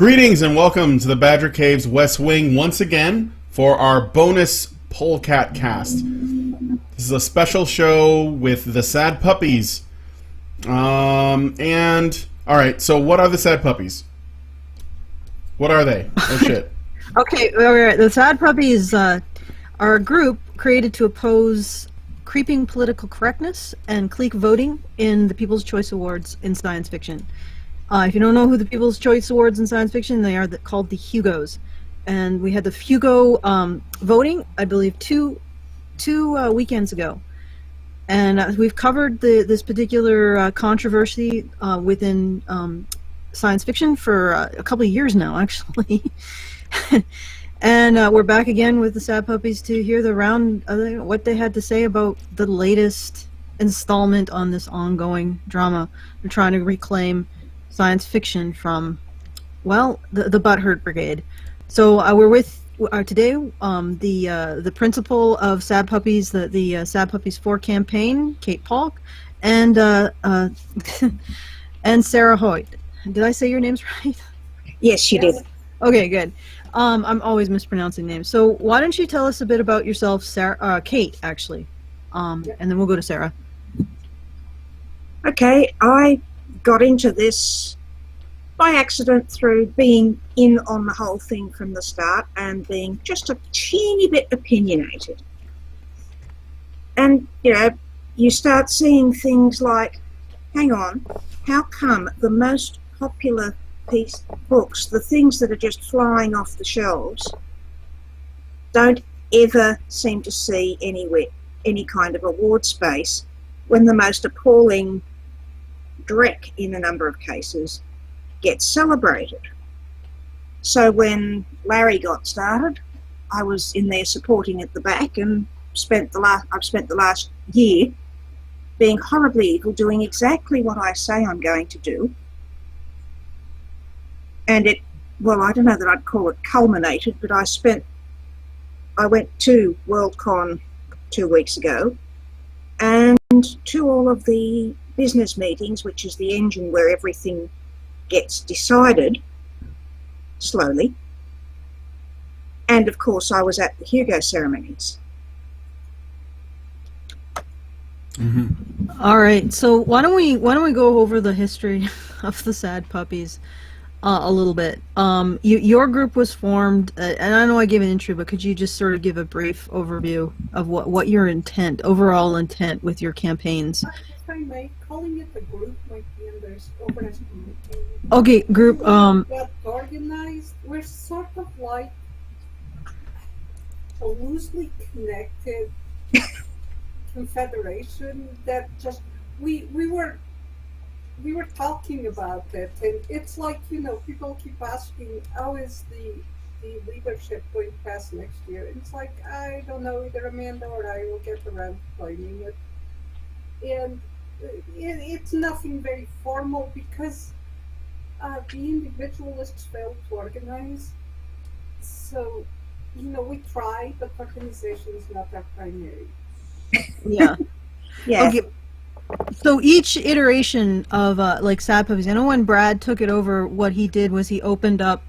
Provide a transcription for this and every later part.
Greetings and welcome to the Badger Caves West Wing once again for our bonus Polecat cast. This is a special show with the Sad Puppies. Alright, so what are the Sad Puppies? What are they? Oh shit. Okay, alright, the Sad Puppies are a group created to oppose creeping political correctness and clique voting in the People's Choice Awards in science fiction. If you don't know who the People's Choice Awards in science fiction, they are called the Hugos. And we had the Hugo voting, I believe, two weekends ago. And we've covered this particular controversy within science fiction for a couple of years now, actually. And we're back again with the Sad Puppies to hear what they had to say about the latest installment on this ongoing drama. They're trying to reclaim science fiction from, well, the Butthurt Brigade. So we're with today the principal of Sad Puppies, the Sad Puppies 4 campaign, Kate Polk, and and Sarah Hoyt. Did I say your names right? Yes, you did. Okay, good. I'm always mispronouncing names. So why don't you tell us a bit about yourself, Sarah, Kate, actually, and then we'll go to Sarah. Okay, I got into this by accident through being in on the whole thing from the start and being just a teeny bit opinionated. And, you start seeing things like, hang on, how come the most popular books, the things that are just flying off the shelves, don't ever seem to see any kind of award space when the most appalling dreck in a number of cases gets celebrated. So when Larry got started, I was in there supporting at the back and I've spent the last year being horribly evil, doing exactly what I say I'm going to do. And I don't know that I'd call it culminated, but I went to Worldcon 2 weeks ago and to all of the business meetings, which is the engine where everything gets decided slowly. And of course I was at the Hugo ceremonies. Mm-hmm. All right, so why don't we go over the history of the Sad Puppies a little bit. Your group was formed, and I know I gave an intro, but could you just sort of give a brief overview of what your overall intent with your campaigns? If I may, calling it a group might be overestimating. Okay, group. Got organized. We're sort of like a loosely connected confederation that just we were talking about it, and it's like, people keep asking, how is the leadership going past next year? And it's like, I don't know, either Amanda or I will get around to claiming it. And it's nothing very formal because the individualists failed to organize. So, we try, but organization is not our primary. Yeah. Yeah. Okay. So each iteration of Sad Puppies, I know when Brad took it over, what he did was he opened up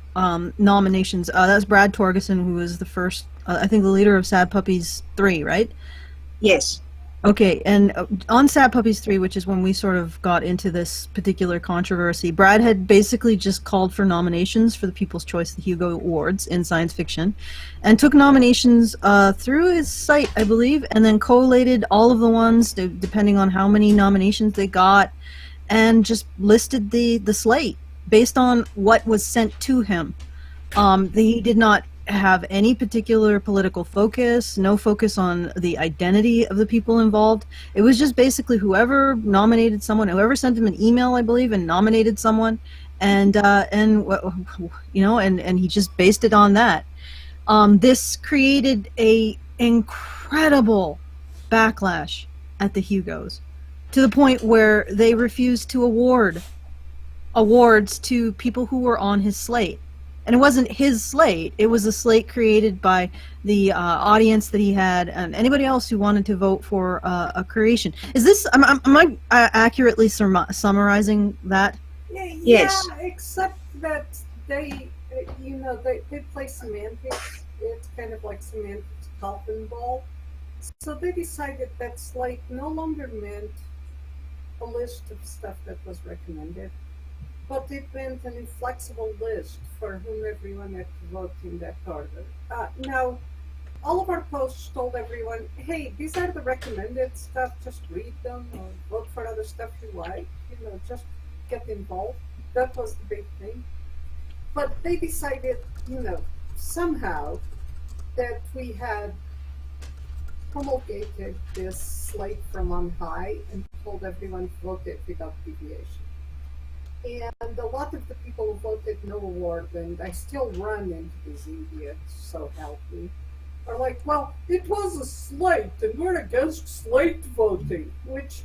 nominations. That's Brad Torgeson, who was the first, I think, the leader of Sad Puppies 3, right? Yes. Okay, and on Sad Puppies 3, which is when we sort of got into this particular controversy, Brad had basically just called for nominations for the People's Choice, the Hugo Awards in science fiction, and took nominations through his site, I believe, and then collated all of the ones, depending on how many nominations they got, and just listed the slate based on what was sent to him. He did not have any particular political focus, no focus on the identity of the people involved. It was just basically whoever nominated someone, whoever sent him an email, I believe, and nominated someone, and he just based it on that. This created a incredible backlash at the Hugos, to the point where they refused to award awards to people who were on his slate. And it wasn't his slate, it was a slate created by the audience that he had and anybody else who wanted to vote for a creation. Is this, am I accurately summarizing that? Yes. Yeah, except that they, they play semantics. It's kind of like semantics top and ball. So they decided that slate no longer meant a list of stuff that was recommended, but it meant an inflexible list for whom everyone had to vote in that order. Now, all of our posts told everyone, hey, these are the recommended stuff, just read them or vote for other stuff you like, just get involved. That was the big thing. But they decided, somehow that we had promulgated this slate from on high and told everyone to vote it without deviation. And a lot of the people who voted no award, and I still run into these idiots, so help me, are like, well, it was a slate, and we're against slate voting, which,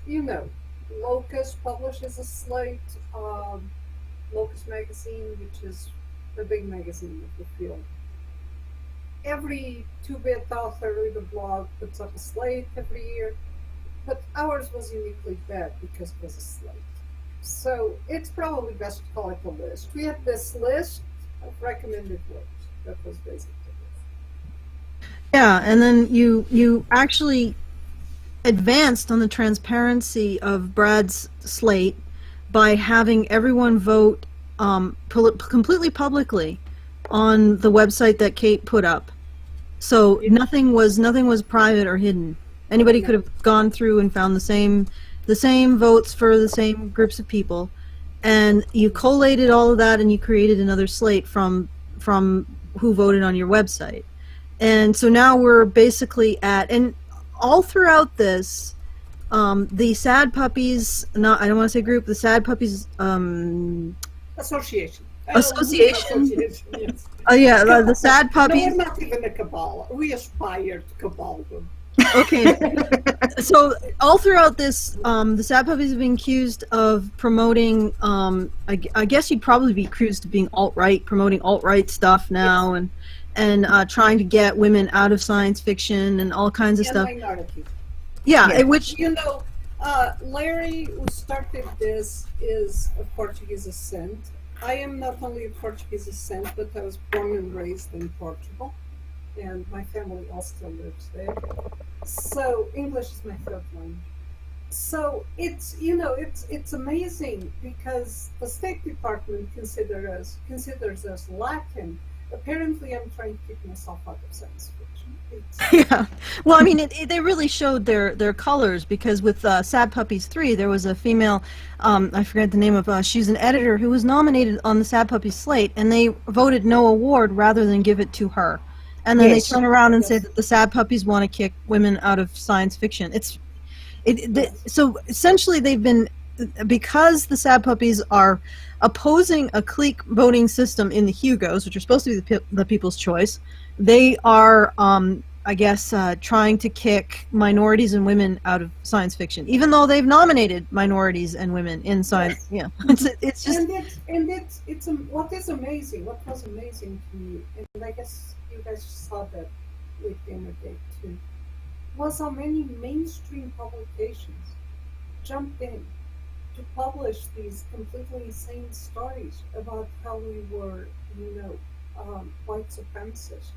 Locus publishes a slate, Locus magazine, which is the big magazine of the field. Every 2-bit author with a blog puts up a slate every year, but ours was uniquely bad because it was a slate. So it's probably best to call it a list. We had this list of recommended works. That was basically it. Yeah, and then you actually advanced on the transparency of Brad's slate by having everyone vote completely publicly on the website that Kate put up. So nothing was private or hidden. Anybody could have gone through and found the same votes for the same groups of people, and you collated all of that and you created another slate from who voted on your website. And so now we're basically and all throughout this, the Sad Puppies, I don't want to say group, the Sad Puppies Association. Yes. Yeah, the Sad Puppies. No, we're not even a cabal. We aspire to cabal them. Okay. So all throughout this, the Sad Puppies have been accused of promoting, I guess you'd probably be accused of being alt-right, promoting alt-right stuff now, yes. and trying to get women out of science fiction and all kinds of and stuff. Minority. Yeah, which... Larry, who started this, is of Portuguese descent. I am not only of Portuguese descent, but I was born and raised in Portugal, and my family all still lives there. So English is my third language. So it's amazing because the State Department considers us Latin. Apparently, I'm trying to keep myself out of science fiction. Yeah, well, I mean, they really showed their colors, because with Sad Puppies 3, there was a female, I forget the name of, she's an editor who was nominated on the Sad Puppies slate, and they voted no award rather than give it to her. And then they turn around and say that the Sad Puppies want to kick women out of science fiction. So essentially they've been, because the Sad Puppies are opposing a clique voting system in the Hugos, which are supposed to be the people's choice, they are, I guess, trying to kick minorities and women out of science fiction, even though they've nominated minorities and women in science. Yeah, it's just. What was amazing to me, and I guess you guys saw that with Gamergate too, was how many mainstream publications jumped in to publish these completely insane stories about how we were, white supremacists.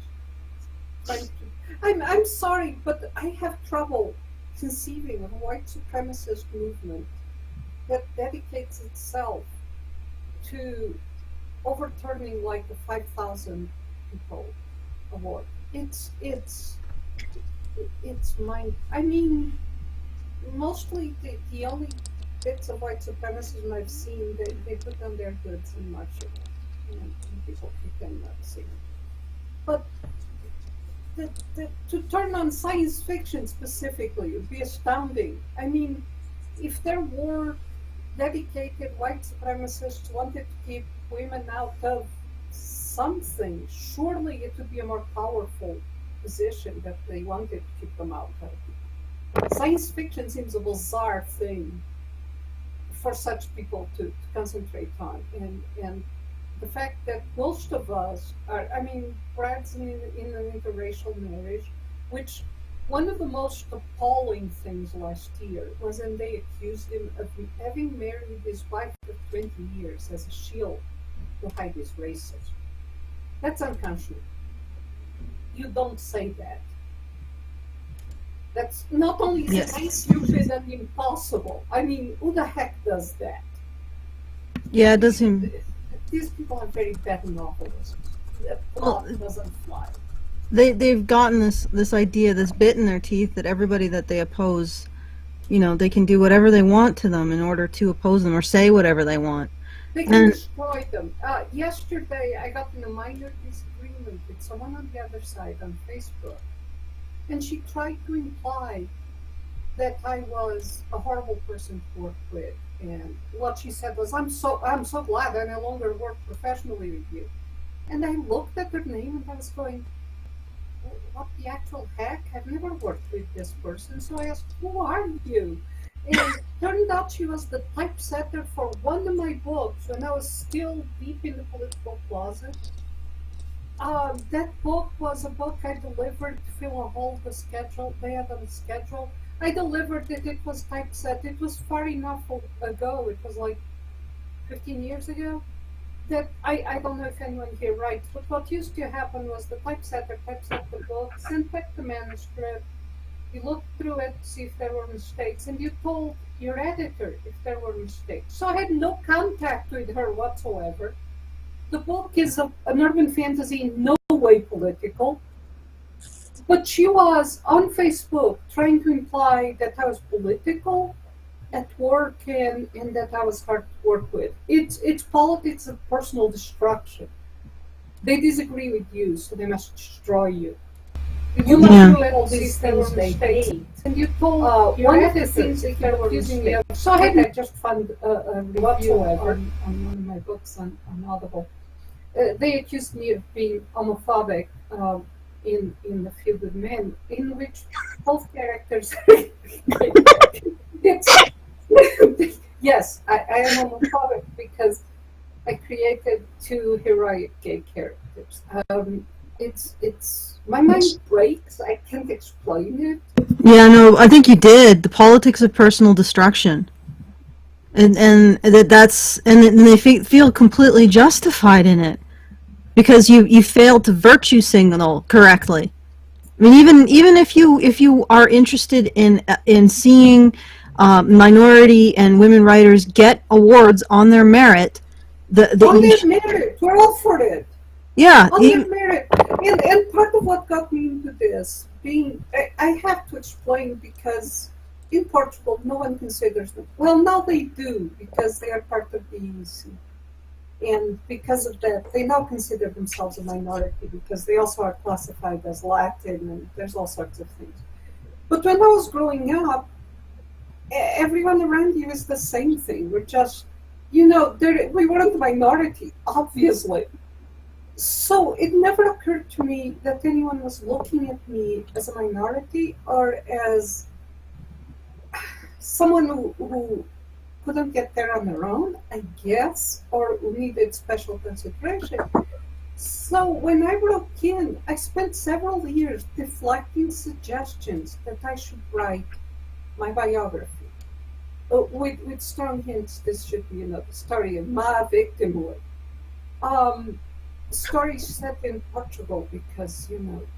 I'm sorry, but I have trouble conceiving of a white supremacist movement that dedicates itself to overturning like the 5,000 people award. It's mind. I mean, mostly the only bits of white supremacism I've seen, they put on their hoods and march it, and people pretend not to see it. But to turn on science fiction specifically would be astounding. I mean, if there were dedicated white supremacists wanted to keep women out of something, surely it would be a more powerful position that they wanted to keep them out of. Science fiction seems a bizarre thing for such people to concentrate on, and the fact that most of us are, I mean, Brad's in an interracial marriage, which one of the most appalling things last year was when they accused him of having married his wife for 20 years as a shield to hide his racism. That's unconscionable. You don't say that. That's not only Yes. stupid and impossible. I mean, who the heck does that? Yeah, it does seem. These people are very bad novelists. The Well, plot doesn't fly. They've gotten this idea, this bit in their teeth that everybody that they oppose, they can do whatever they want to them in order to oppose them or say whatever they want. They can And- destroy them. Yesterday, I got in a minor disagreement with someone on the other side on Facebook, and she tried to imply that I was a horrible person to work with. And what she said was, "I'm so glad I no longer work professionally with you." And I looked at her name and I was going, "What the actual heck? I've never worked with this person." So I asked, "Who are you?" And it turned out she was the typesetter for one of my books when I was still deep in the political closet. That book was a book I delivered to fill a hole the schedule. They had on the schedule. I delivered it. It was typeset. It was far enough ago. It was like 15 years ago. That I don't know if anyone here writes, but what used to happen was the typesetter typeset the book, sent back the manuscript. You looked through it, see if there were mistakes, and you told your editor if there were mistakes. So I had no contact with her whatsoever. The book is an urban fantasy, in no way political. But she was on Facebook trying to imply that I was political at work and that I was hard to work with. It's politics of personal destruction. They disagree with you, so they must destroy you. You must do all these things they hate. And you told one of the things if they were using the other. So I just found a review on one of my books on Audible. They accused me of being homophobic in The Few Good Men, in which both characters. Yes, I am homophobic because I created two heroic gay characters. It's my mind breaks. I can't explain it. Yeah, no, I think you did. The politics of personal destruction. And they feel completely justified in it because you failed to virtue signal correctly. I mean, even if you are interested in seeing minority and women writers get awards on their merit, On their merit, we're all for it. Yeah, On their merit, and part of what got me into this I have to explain because in Portugal no one considers them. Well, now they do because they are part of the EUC. And because of that, they now consider themselves a minority because they also are classified as Latin and there's all sorts of things. But when I was growing up, everyone around you is the same thing. We're just, we weren't a minority, obviously. So it never occurred to me that anyone was looking at me as a minority or as someone who couldn't get there on their own, I guess, or who needed special consideration. So when I wrote in, I spent several years deflecting suggestions that I should write my biography. With strong hints, this should be, the story of my victimhood. Stories set in Portugal because,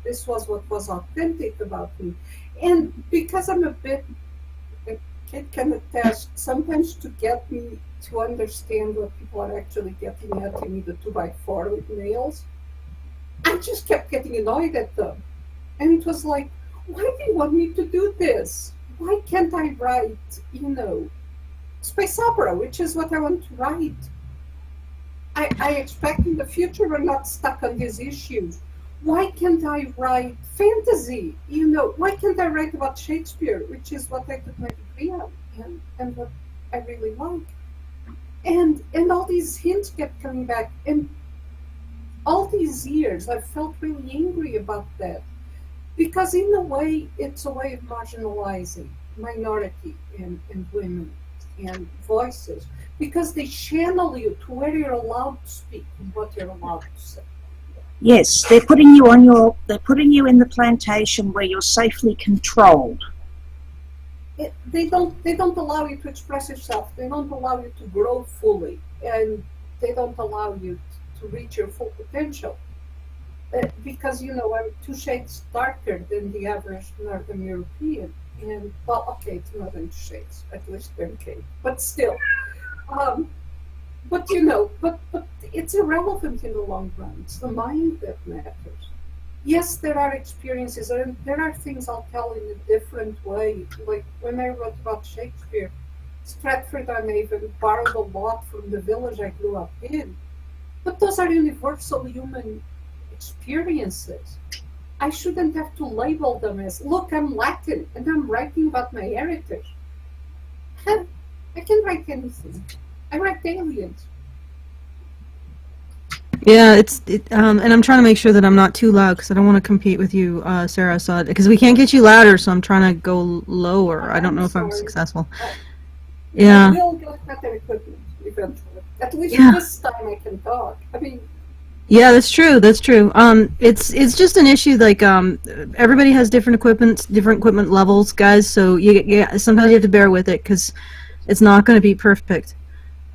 this was what was authentic about me. And because I'm a bit, it can attest sometimes to get me to understand what people are actually getting at in the 2x4 with nails. I just kept getting annoyed at them. And it was like, why do you want me to do this? Why can't I write, space opera, which is what I want to write? I expect in the future we're not stuck on these issues. Why can't I write fantasy? Why can't I write about Shakespeare, which is what I took my degree on and what I really like? And all these hints kept coming back. And all these years, I felt really angry about that. Because in a way, it's a way of marginalizing minority and women and voices. Because they channel you to where you're allowed to speak and what you're allowed to say. Yes, they're putting you in the plantation where you're safely controlled. They don't allow you to express yourself. They don't allow you to grow fully, and they don't allow you to reach your full potential. Because, you know, I'm 2 shades darker than the average Northern European. And, well, okay, it's more than 2 shades, at least 10K, but still. But, you know, but it's irrelevant in the long run. It's the mind that matters. Yes, there are experiences, and there are things I'll tell in a different way. Like when I wrote about Shakespeare, Stratford-on-Avon borrowed a lot from the village I grew up in. But those are universal human experiences. I shouldn't have to label them as, look, I'm Latin and I'm writing about my heritage. I can write anything. I write aliens. Yeah, and I'm trying to make sure that I'm not too loud because I don't want to compete with you, Sarah. So because we can't get you louder, so I'm trying to go lower. I don't know if I'm successful. Yeah. I will get better equipment eventually. At least this time I can talk. I mean. Yeah, that's true. That's true. It's just an issue. Like, everybody has different equipment levels, guys. So sometimes you have to bear with it because it's not going to be perfect.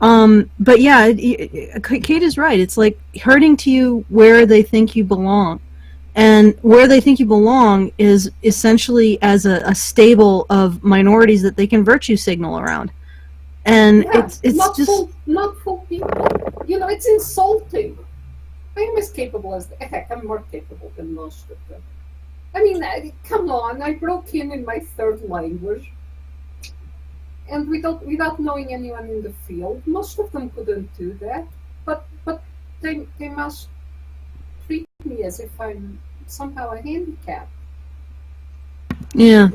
But yeah, Kate is right. It's like herding to you where they think you belong. And where they think you belong is essentially as a stable of minorities that they can virtue signal around. And it's not just... not full people. You know, it's insulting. I'm as capable as... Heck, I'm more capable than most of them. I mean, come on, I broke in my 3rd language. And without knowing anyone in the field, most of them couldn't do that. But they must treat me as if I'm somehow a handicap. Yeah.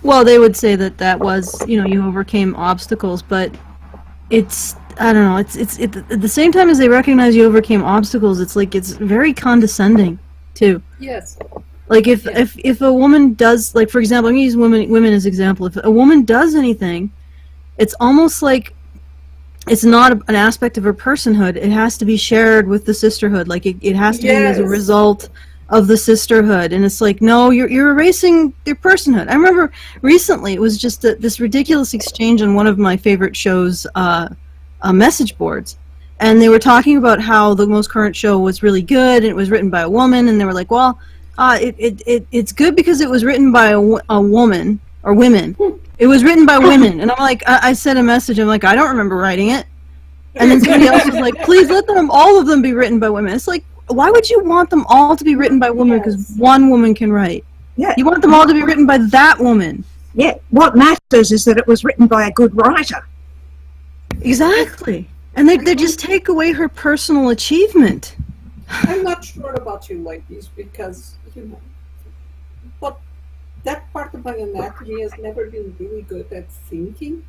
Well, they would say that was, you overcame obstacles, but it's, I don't know, it's at the same time as they recognize you overcame obstacles, it's like it's very condescending too. Yes. Like if a woman does, like, for example, I'm going to use women as example. If a woman does anything, it's almost like it's not an aspect of her personhood. It has to be shared with the sisterhood. Like it has to be as a result of the sisterhood. And it's like, no, you're erasing their personhood. I remember recently it was just this ridiculous exchange on one of my favorite shows, message boards. And they were talking about how the most current show was really good and it was written by a woman. And they were like, well, it's good because it was written by a woman or women. It was written by women, and I'm like, I sent a message. I'm like, I don't remember writing it. And then somebody else was like, please let all of them be written by women. It's like, why would you want them all to be written by women? Because one woman can write. Yeah. You want them all to be written by that woman. Yeah. What matters is that it was written by a good writer. Exactly. And they just take away her personal achievement. I'm not sure about you ladies because, but that part of my anatomy has never been really good at thinking.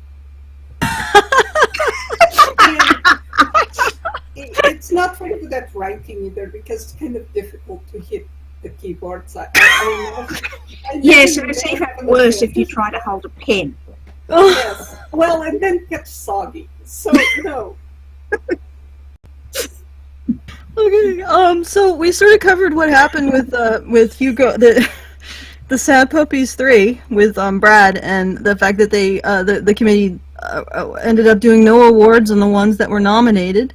It's not very good at writing either because it's kind of difficult to hit the keyboards. I Yes, and it's even worse if you try to hold a pen. Yes. Well, and then it gets soggy. So, no. Okay. So we sort of covered what happened with Hugo, the Sad Puppies 3 with Brad, and the fact that they the committee ended up doing no awards on the ones that were nominated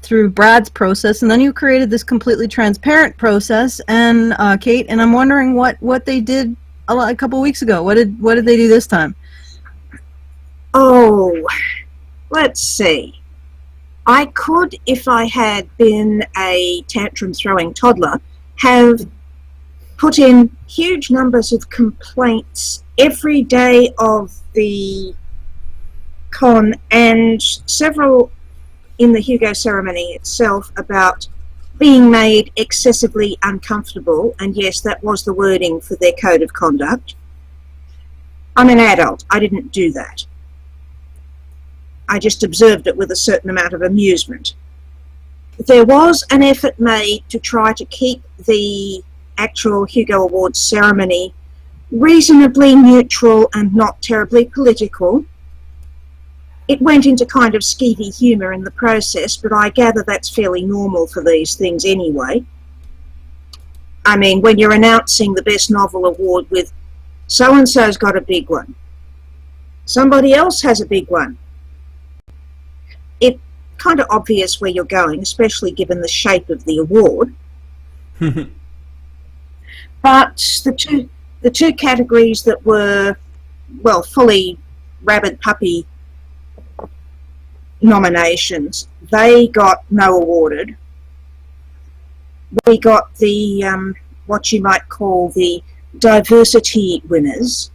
through Brad's process, and then you created this completely transparent process. And Kate, and I'm wondering what they did a couple weeks ago. What did they do this time? Oh, let's see. I could, if I had been a tantrum-throwing toddler, have put in huge numbers of complaints every day of the con and several in the Hugo ceremony itself about being made excessively uncomfortable, and yes, that was the wording for their code of conduct. I'm an adult. I didn't do that. I just observed it with a certain amount of amusement. There was an effort made to try to keep the actual Hugo Awards ceremony reasonably neutral and not terribly political. It went into kind of skeevy humour in the process, but I gather that's fairly normal for these things anyway. I mean, when you're announcing the Best Novel Award with so-and-so's got a big one, somebody else has a big one, it kind of obvious where you're going, especially given the shape of the award. But the two categories that were, well, fully rabid puppy nominations, they got no awarded. We got the what you might call the diversity winners,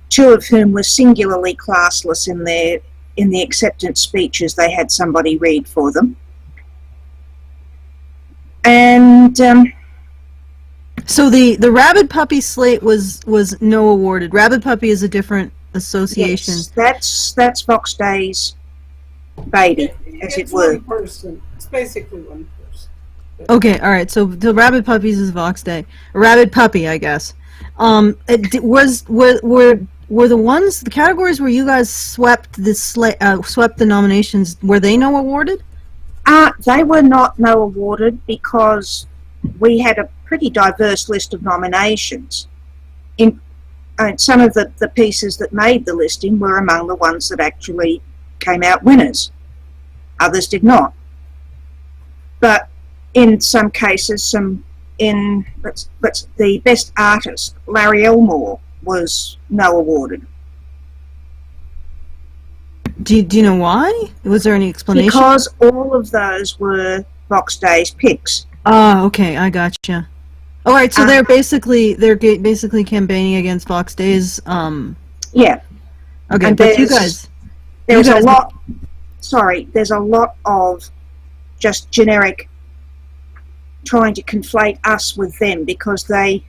two of whom were singularly classless in the acceptance speeches. They had somebody read for them. And So the Rabid Puppy slate was no awarded. Rabid Puppy is a different association. yes, that's Fox Day's baby, as It's it were. one person. It's basically one person. Okay, all right. So the Rabid Puppies is Vox Day. A Rabid Puppy, I guess. Were the categories where you guys swept the nominations, were they no awarded? They were not no awarded because we had a pretty diverse list of nominations. Some of the pieces that made the listing were among the ones that actually came out winners. Others did not. But in some cases, the best artist, Larry Elmore, was no awarded. Do you know why? Was there any explanation? Because all of those were Vox Day's picks. Oh, okay, I gotcha. All right, so they're basically campaigning against Fox Days. Yeah. Okay, And but you guys, there's a lot of just generic trying to conflate us with them because they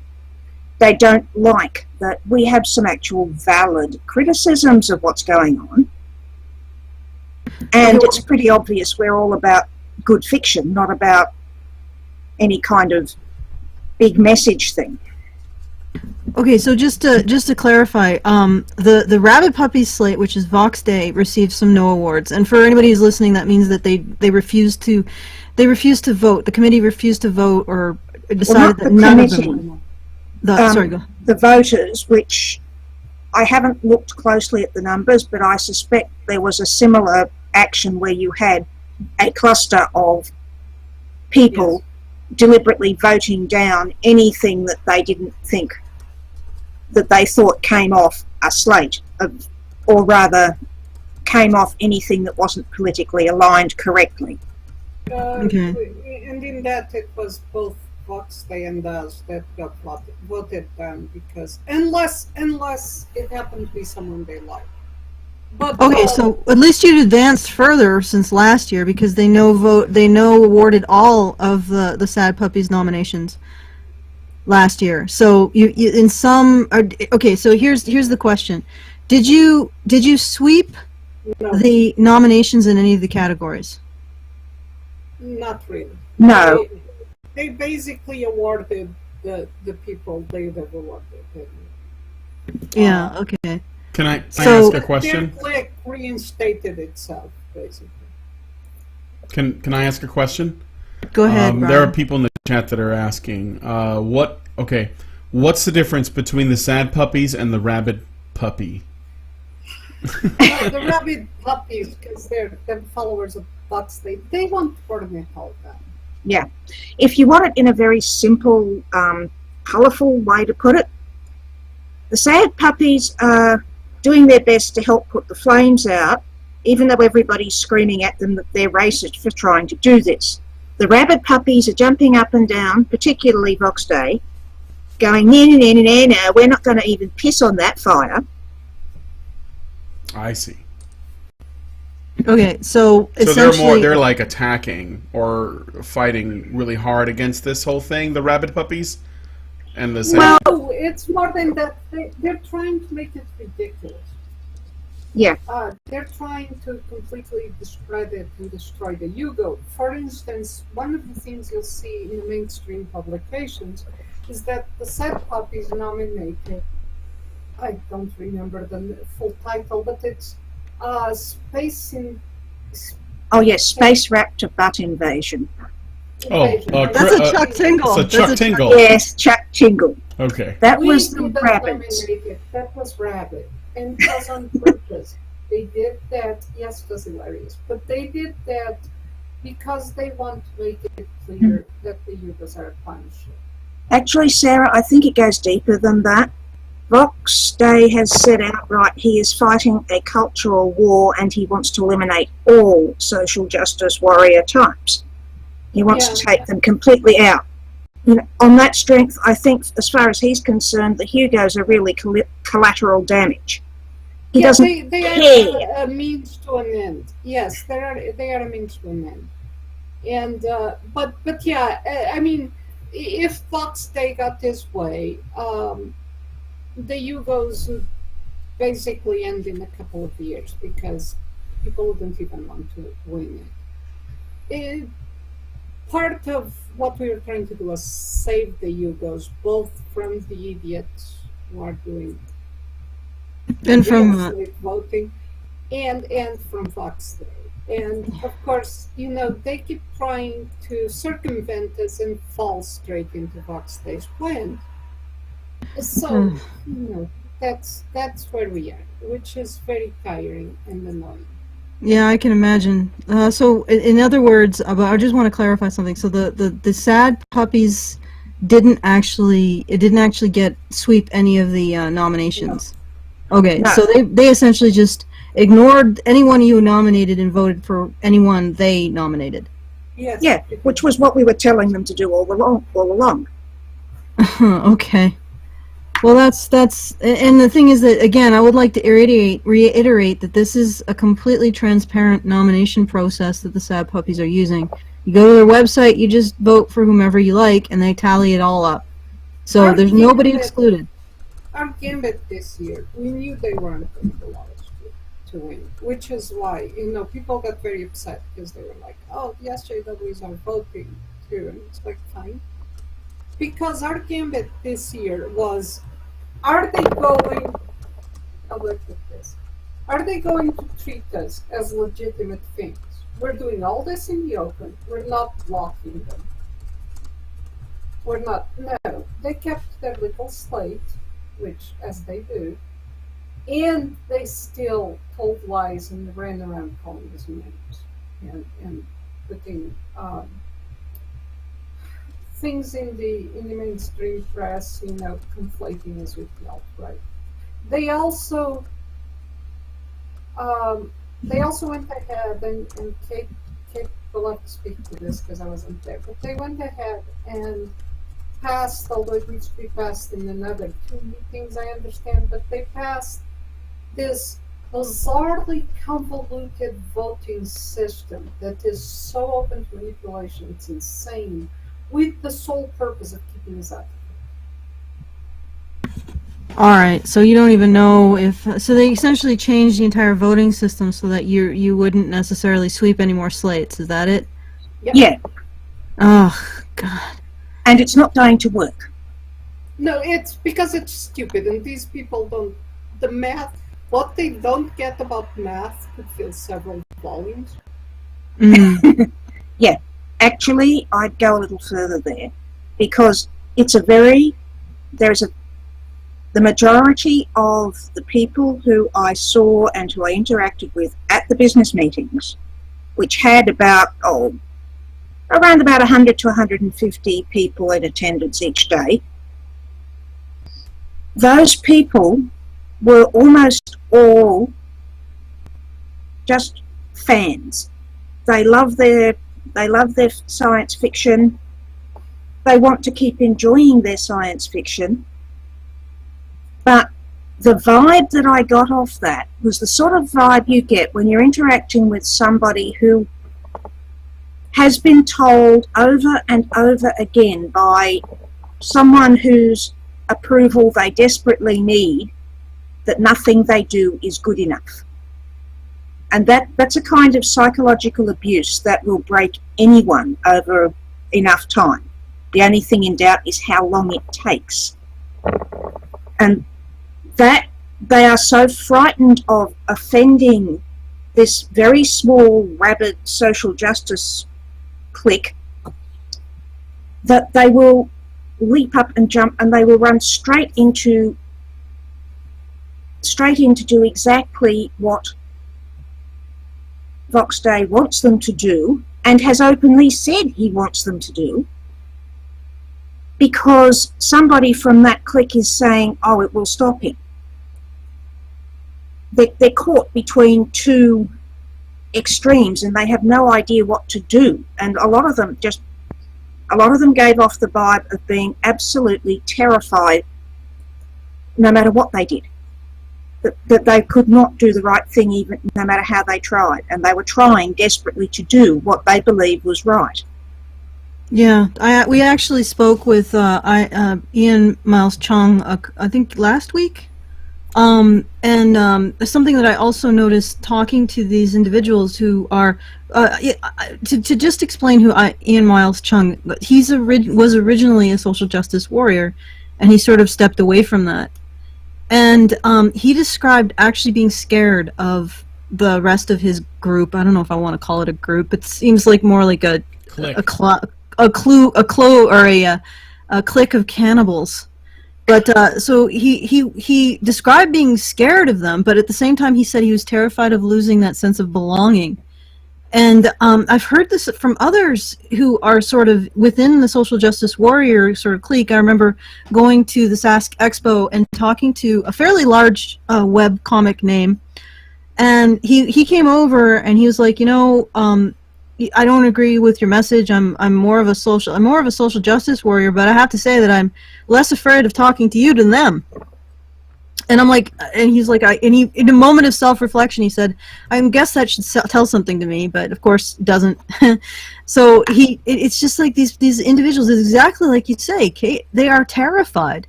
don't like that we have some actual valid criticisms of what's going on. And it's pretty obvious we're all about good fiction, not about any kind of big message thing. okay. So just to clarify, the Rabid Puppies slate, which is Vox Day, received some no awards. And for anybody who's listening, that means that they refused to vote. The committee refused to vote or decided that none of them. Sorry, go. The voters, which I haven't looked closely at the numbers, but I suspect there was a similar action where you had a cluster of people deliberately voting down anything that they didn't think, that they thought came off a slate, or rather came off anything that wasn't politically aligned correctly. Okay. And in that, it was both Vox Day and us that got voted down because unless it happened to be someone they like. But Okay, so at least you'd advanced further since last year because they no awarded all of the Sad Puppies nominations last year. So you in some okay. So here's the question: Did you sweep no, the nominations in any of the categories? not really. No. They basically awarded the people they have awarded. Yeah. Okay. Can I So- ask a question? Their clique reinstated itself, basically. Can I ask a question? Go ahead. There are Brian. people in the chat that are asking, what's the difference between the Sad Puppies and the Rabid Puppy? The rabid puppies, because they're followers of Vox Day, they want Tournament all that. Yeah. If you want it in a very simple, colourful way to put it, the Sad Puppies are doing their best to help put the flames out, even though everybody's screaming at them that they're racist for trying to do this. The Rabid Puppies are jumping up and down, particularly Vox Day, going, no, we're not going to even piss on that fire. I see. Okay. So So essentially, they're like attacking or fighting really hard against this whole thing, the Rabid Puppies? And the Sad No, it's more than that. They're trying to make it ridiculous. Yeah. They're trying to completely discredit and destroy the Hugo. For instance, one of the things you'll see in the mainstream publications is that the Sad Puppies nominated, I don't remember the full title, but it's Space in... Oh, yes, Space Raptor Butt Invasion. Invasion. That's a Chuck Tingle. So That's Chuck a Tingle. Yes, Chuck Tingle. Okay. That We was the didn't rabbits. nominate it. That was Rabbit. And it was on purpose. They did that. Yes, it was hilarious, but they did that because they want to make it clear that the Yugos are a punisher. Actually, Sarah, I think it goes deeper than that. Vox Day has said outright he is fighting a cultural war and he wants to eliminate all social justice warrior types. He wants to take them completely out. You know, on that strength, I think, as far as he's concerned, the Hugos are really collateral damage. He doesn't they care. are a means to an end. Yes, they are a means to an end. And but yeah, I mean, if Fox Day got his way, the Yugos would basically end in a couple of years because people wouldn't even want to win it. Part of what we were trying to do was save the Yugos, both from the idiots who are doing And from voting, and from Fox Day. And of course, you know, they keep trying to circumvent us and fall straight into Fox Day's plan. So, you know, that's where we are, which is very tiring and annoying. yeah, I can imagine. So, in other words, I just want to clarify something. So, the sad puppies didn't actually get sweep any of the nominations. Okay, No. so they essentially just ignored anyone you nominated and voted for anyone they nominated. Yes. Yeah, which was what we were telling them to do all along. Okay. Well, that's, and the thing is that, again, I would like to reiterate that this is a completely transparent nomination process that the Sad Puppies are using. You go to their website, you just vote for whomever you like, and they tally it all up. So there's nobody excluded. Our gambit this year, we knew they weren't going to allow us to win, which is why, you know, people got very upset because they were like, oh, the SJWs are voting too, and it's like, fine. Because our gambit this year was, are they going, I'll look at this, are they going to treat us as legitimate things? We're doing all this in the open, we're not blocking them. We're not, no, they kept their little slate, which, as they do, and they still told lies and ran around calling us names and putting things in the mainstream press, you know, conflating us with the alt-right. They also went ahead and Kate will have to speak to this because I wasn't there, but they went ahead and passed, although it needs to be passed in another 2 meetings, I understand, but they passed this bizarrely convoluted voting system that is so open to manipulation, it's insane, with the sole purpose of keeping us up. Alright, so you don't even know if... So they essentially changed the entire voting system so that you wouldn't necessarily sweep any more slates, is that it? Yep. Yeah, Oh, God. and it's not going to work. No, it's because it's stupid, and these people don't... The math, what they don't get about math could fill several volumes. Mm. Yeah, actually, I'd go a little further there because it's a very... The majority of the people who I saw and who I interacted with at the business meetings, which had about, around about 100 to 150 people in attendance each day, those people were almost all just fans. They love their science fiction. They want to keep enjoying their science fiction. But the vibe that I got off that was the sort of vibe you get when you're interacting with somebody who has been told over and over again by someone whose approval they desperately need that nothing they do is good enough. And that's a kind of psychological abuse that will break anyone over enough time. The only thing in doubt is how long it takes. And that they are so frightened of offending this very small, rabid social justice clique that they will leap up and jump and they will run straight into do exactly what Vox Day wants them to do and has openly said he wants them to do, because somebody from that clique is saying, oh, it will stop him. They're caught between two extremes and they have no idea what to do. And a lot of them gave off the vibe of being absolutely terrified no matter what they did. That they could not do the right thing even no matter how they tried. And they were trying desperately to do what they believed was right. Yeah, we actually spoke with Ian Miles Chung, I think last week. Something that I also noticed talking to these individuals who are, to just explain who Ian Miles Chung, was originally a social justice warrior, and he sort of stepped away from that. And he described actually being scared of the rest of his group. I don't know if I want to call it a group. It seems like more like a clique of cannibals. But so he described being scared of them, but at the same time he said he was terrified of losing that sense of belonging. And I've heard this from others who are sort of within the social justice warrior sort of clique. I remember going to the Sask Expo and talking to a fairly large web comic name, and he came over and he was like, I don't agree with your message. I'm more of a social justice warrior, but I have to say that I'm less afraid of talking to you than them. And I'm like, and he's like, in a moment of self-reflection, he said, I guess that should tell something to me, but of course it doesn't. So it's just like these individuals, it's exactly like you say, Kate, they are terrified.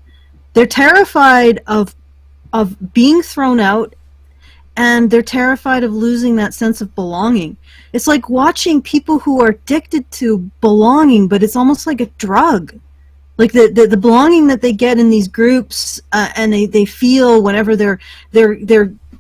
They're terrified of being thrown out, and they're terrified of losing that sense of belonging. It's like watching people who are addicted to belonging, but it's almost like a drug. Like the belonging that they get in these groups, and they feel whenever they're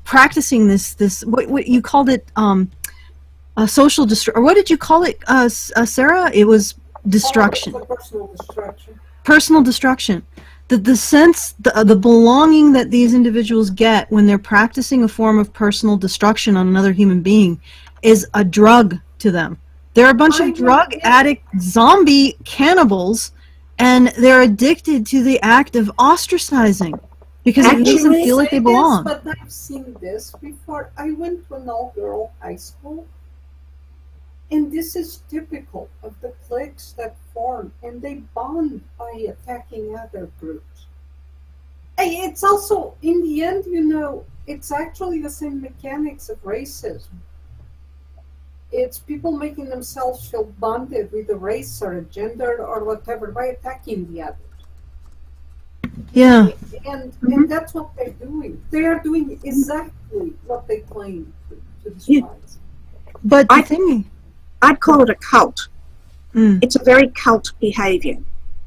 practicing this what you called it, a social or what did you call it, Sarah? It was destruction. Personal destruction. Personal destruction. The sense, the belonging that these individuals get when they're practicing a form of personal destruction on another human being is a drug to them. They're a bunch of drug addict zombie cannibals, and they're addicted to the act of ostracizing because it makes them feel like they belong. But I've seen this before. I went to an all-girl high school, and this is typical of the cliques that form, and they bond by attacking other groups. It's also, in the end, it's actually the same mechanics of racism. It's people making themselves feel bonded with a race or a gender or whatever by attacking the others. Yeah. And that's what they're doing. They are doing exactly what they claim to despise. Yeah. But I'd call it a cult. It's a very cult behavior.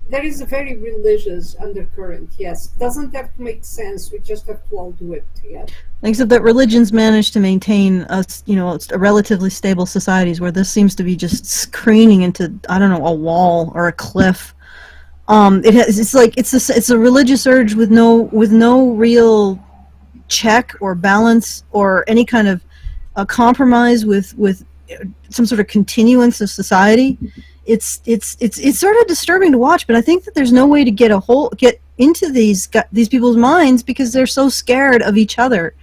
There is a very religious undercurrent, yes. Doesn't have to make sense. We just have to all do it together. Except that religions manage to maintain a relatively stable societies where this seems to be just careening into, I don't know, a wall or a cliff. It's a religious urge with no real check or balance or any kind of compromise with some sort of continuance of society. It's sort of disturbing to watch, but I think that there's no way to get into these people's minds because they're so scared of each other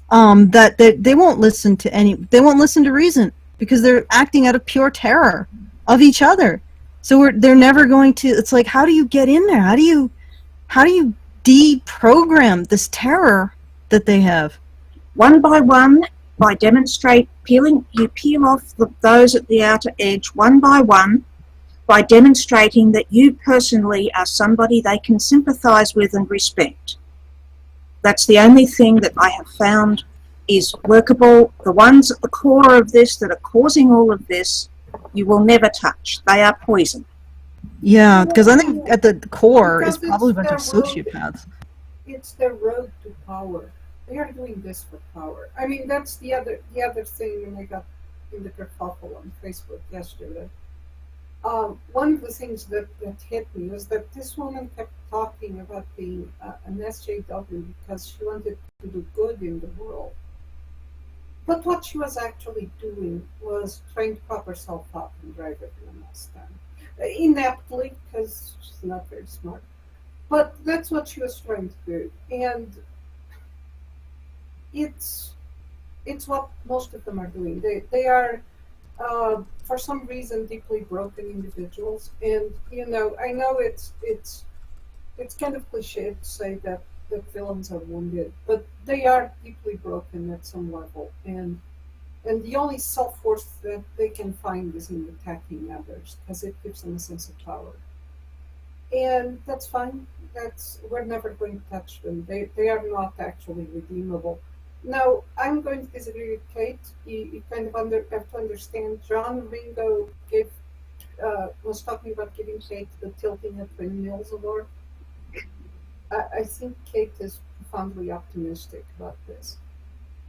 that they won't listen to reason because they're acting out of pure terror of each other. So they're never going to. It's like, how do you get in there? How do you deprogram this terror that they have? One by one, by you peel off those at the outer edge one by one, by demonstrating that you personally are somebody they can sympathise with and respect. That's the only thing that I have found is workable. The ones at the core of this that are causing all of this, you will never touch. They are poison. Yeah, because I think at the core is probably a bunch of sociopaths. It's their road to power. They are doing this for power. I mean, that's the other thing when I got in the kerfuffle on Facebook yesterday. One of the things that hit me was that this woman kept talking about being an SJW because she wanted to do good in the world. but what she was actually doing was trying to prop herself up and drive everyone else down. Ineptly, because she's not very smart. But that's what she was trying to do. And it's what most of them are doing. They are, for some reason, deeply broken individuals. And, I know it's kind of cliche to say that villains are wounded, but they are deeply broken at some level. And the only self-worth that they can find is in attacking others, because it gives them a sense of power. And that's fine. We're never going to touch them. They are not actually redeemable. Now, I'm going to disagree with Kate. You kind of have to understand. John Ringo was talking about giving Kate the Tilting at Windmills Award. I think Kate is profoundly optimistic about this.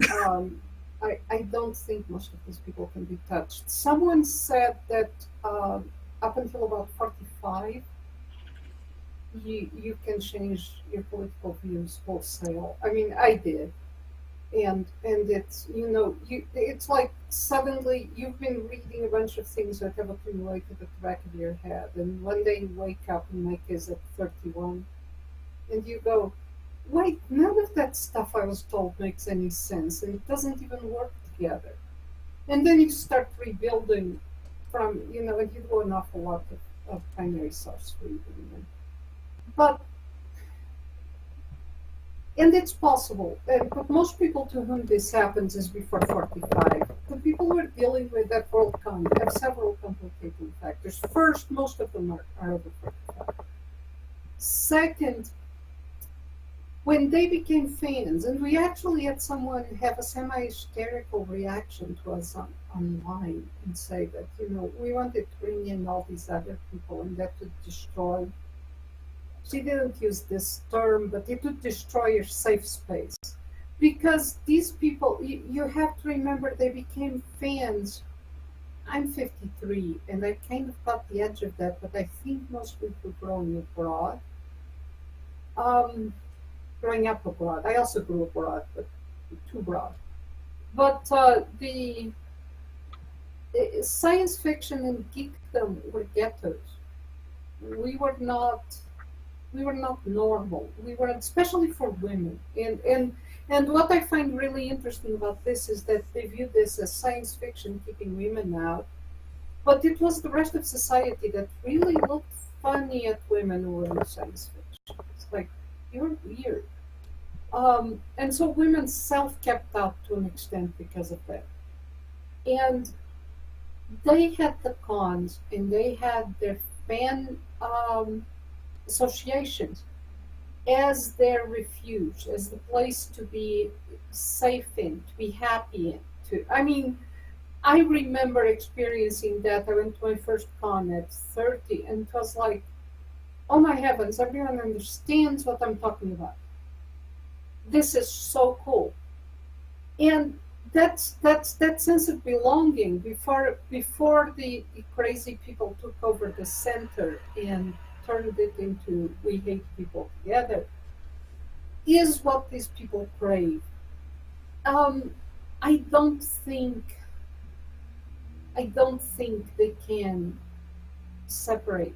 I don't think most of these people can be touched. Someone said that up until about 45, you can change your political views wholesale. I mean, I did. And it's, it's like suddenly you've been reading a bunch of things that have accumulated at the back of your head. And one day you wake up and Mike is at 31. And you go, wait, none of that stuff I was told makes any sense, and it doesn't even work together. And then you start rebuilding from, and you do an awful lot of primary source reading. And it's possible, but most people to whom this happens is before 45. The people who are dealing with that WorldCon have several complicating factors. First, most of them are over 45. Second, when they became fans, and we actually had someone have a semi-hysterical reaction to us online and say that, we wanted to bring in all these other people and that would destroy, she didn't use this term, but it would destroy your safe space. Because these people, you have to remember, they became fans. I'm 53, and I kind of got the edge of that, but I think most people growing abroad. Growing up abroad. I also grew abroad, but too broad. But the science fiction and geekdom were ghettos. We were not normal. We were, especially for women. And what I find really interesting about this is that they view this as science fiction keeping women out. But it was the rest of society that really looked funny at women who were in science fiction. It's like, you're weird. And so women self-kept out to an extent because of that. And they had the cons, and they had their fan associations as their refuge, as the place to be safe in, to be happy in. I remember experiencing that. I went to my first con at 30, and it was like, oh my heavens, everyone understands what I'm talking about. This is so cool. And that's that sense of belonging before the crazy people took over the center and turned it into we hate people together, is what these people crave. I don't think they can separate.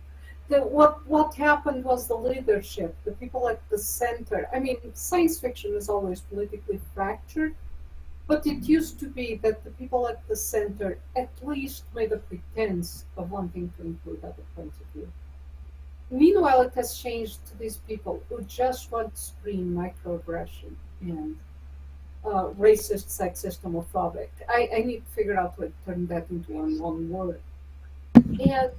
What happened was the leadership, the people at the center. Science fiction is always politically fractured, but it used to be that the people at the center at least made a pretense of wanting to include other points of view. Meanwhile, it has changed to these people who just want to scream microaggression and racist, sexist, homophobic. I need to figure out how to turn that into one word. And,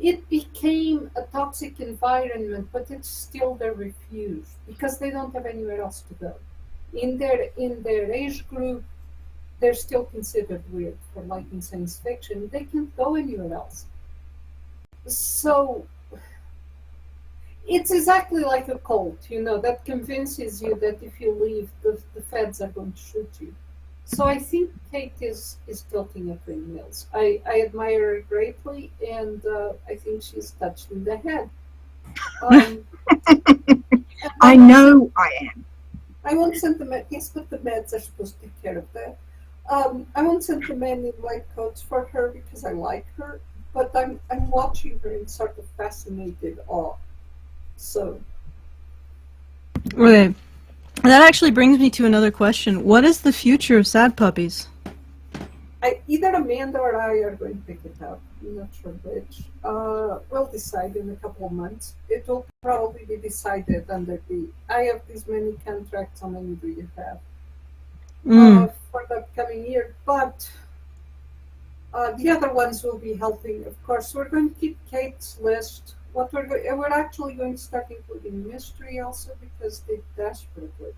it became a toxic environment, but it's still their refuge because they don't have anywhere else to go. In their age group, they're still considered weird for liking science fiction. They can't go anywhere else. So it's exactly like a cult, that convinces you that if you leave, the feds are going to shoot you. So I think Kate is tilting at windmills. I admire her greatly, and I think she's touched in the head. I know I am. I won't send the men. Yes, but the meds are supposed to take care of that. I won't send the men in white coats for her because I like her, but I'm watching her in sort of fascinated awe. So Okay. That actually brings me to another question. What is the future of sad puppies? either Amanda or I are going to pick it up. I'm not sure which. We'll decide in a couple of months. It will probably be decided under the. I have these many contracts. How many do you have for the upcoming year? But the other ones will be helping. Of course, we're going to keep Kate's list. We're actually going to start including mystery also because they desperately.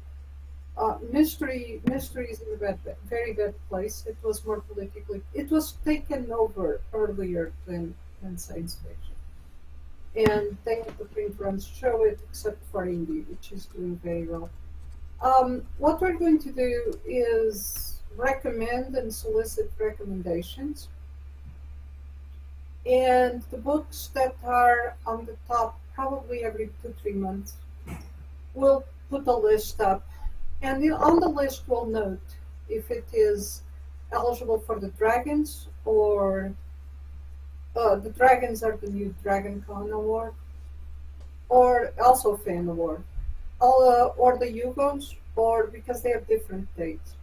Mystery is in a very bad place. It was more politically. It was taken over earlier than science fiction, and they have the print runs show it, except for indie, which is doing very well. What we're going to do is recommend and solicit recommendations, and the books that are on the top, probably every 2-3 months, we'll put a list up. And on the list, we'll note if it is eligible for the Dragons or the Dragons are the new Dragon Con Award, or also Fan Award, or the Hugos, or because they have different dates,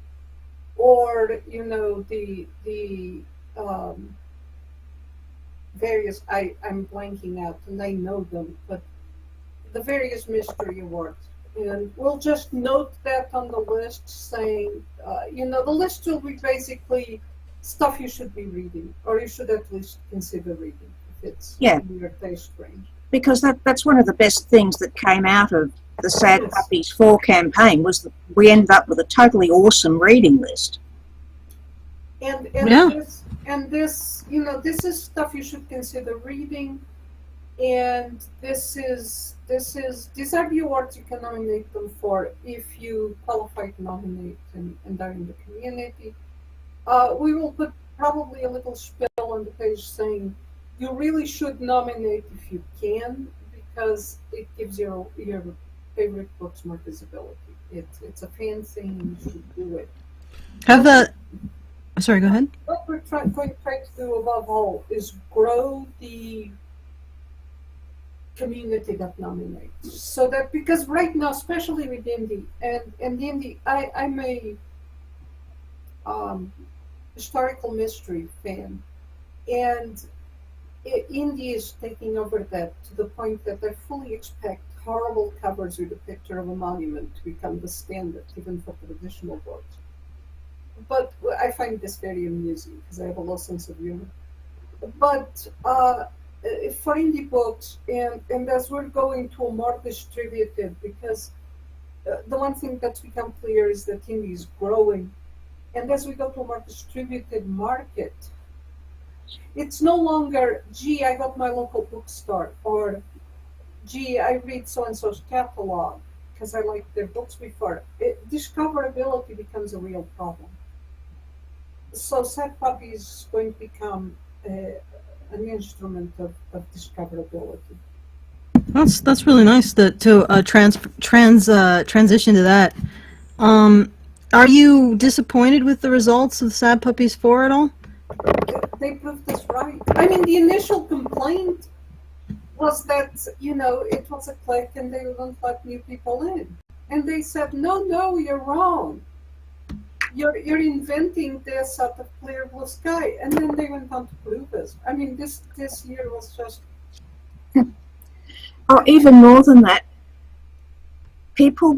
or the various. I'm blanking out, and I know them, but the various mystery awards. And we'll just note that on the list, saying, the list will be basically stuff you should be reading, or you should at least consider reading if it's in your taste range. Because that's one of the best things that came out of the Sad Yes. Puppies 4 campaign was that we ended up with a totally awesome reading list. And Yeah. this is stuff you should consider reading. And these are the awards you can nominate them for if you qualify to nominate and are in the community. We will put probably a little spill on the page saying you really should nominate if you can, because it gives your favorite books more visibility. It's a fan thing, you should do it. Sorry, go ahead. What we're going to try to do above all is grow the community that nominates, so that, because right now, especially with indie and indie, I'm a historical mystery fan, and indie is taking over that to the point that I fully expect horrible covers with a picture of a monument to become the standard, even for traditional books. But I find this very amusing because I have a low sense of humor. But for indie books, and as we're going to a more distributed, because the one thing that's become clear is that indie is growing, and as we go to a more distributed market, it's no longer, gee, I got my local bookstore, or gee, I read so-and-so's catalog because I liked their books before. Discoverability becomes a real problem. So Sad Puppy is going to become an instrument of discoverability. That's really nice to transition to that. Are you disappointed with the results of Sad Puppies 4 at all? They proved this right. I mean, the initial complaint was that, it was a clique and they wouldn't let new people in. And they said, no, you're wrong. You're inventing this out of clear blue sky. And then they went on to prove this. I mean, this year was just... Or even more than that, people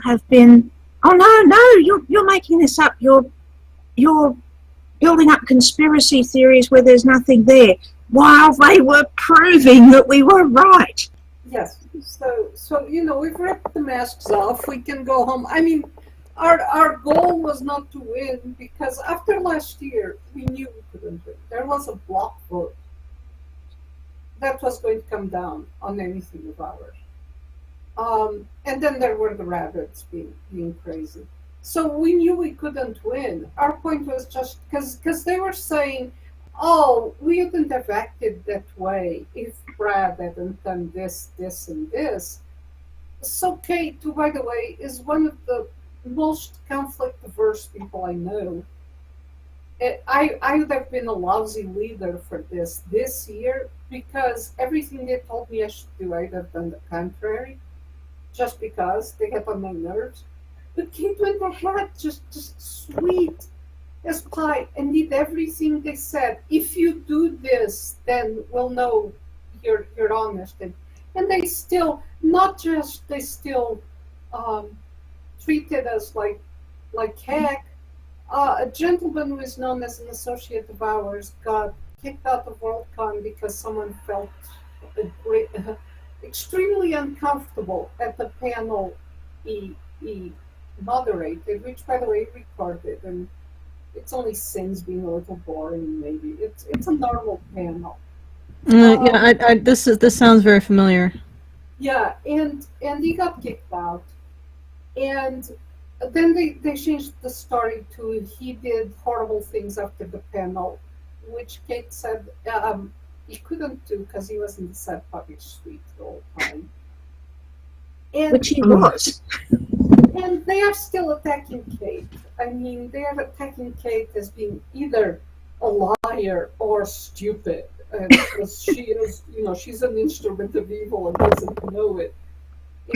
have been, oh no, you're making this up. You're building up conspiracy theories where there's nothing there, while they were proving that we were right. Yes. So we've ripped the masks off. We can go home. I mean, our goal was not to win, because after last year, we knew we couldn't win. There was a block vote that was going to come down on anything of ours. And then there were the rabbits being crazy. So we knew we couldn't win. Our point was just because they were saying, oh, we wouldn't have acted that way if Brad hadn't done this, and this. So Kate, who, by the way, is one of the most conflict-averse people I know. I would have been a lousy leader for this year because everything they told me I should do, I'd have done the contrary, just because they get on my nerves. But Kate went ahead, just sweet as pie, and did everything they said. If you do this, then we'll know you're honest. And they still, not just they still treated us like heck. A gentleman who is known as an associate of ours got kicked out of Worldcon because someone felt extremely uncomfortable at the panel he moderated, which, by the way, he recorded, and it's only Sins being a little boring. Maybe it's a normal panel. Yeah, this sounds very familiar. Yeah, and he got kicked out, and then they changed the story to he did horrible things after the panel, which Kate said he couldn't do because he was in the sad puppy suite the whole time. And, Which he was. And they are still attacking Kate. I mean, they are attacking Kate as being either a liar or stupid. Because she is, she's an instrument of evil and doesn't know it.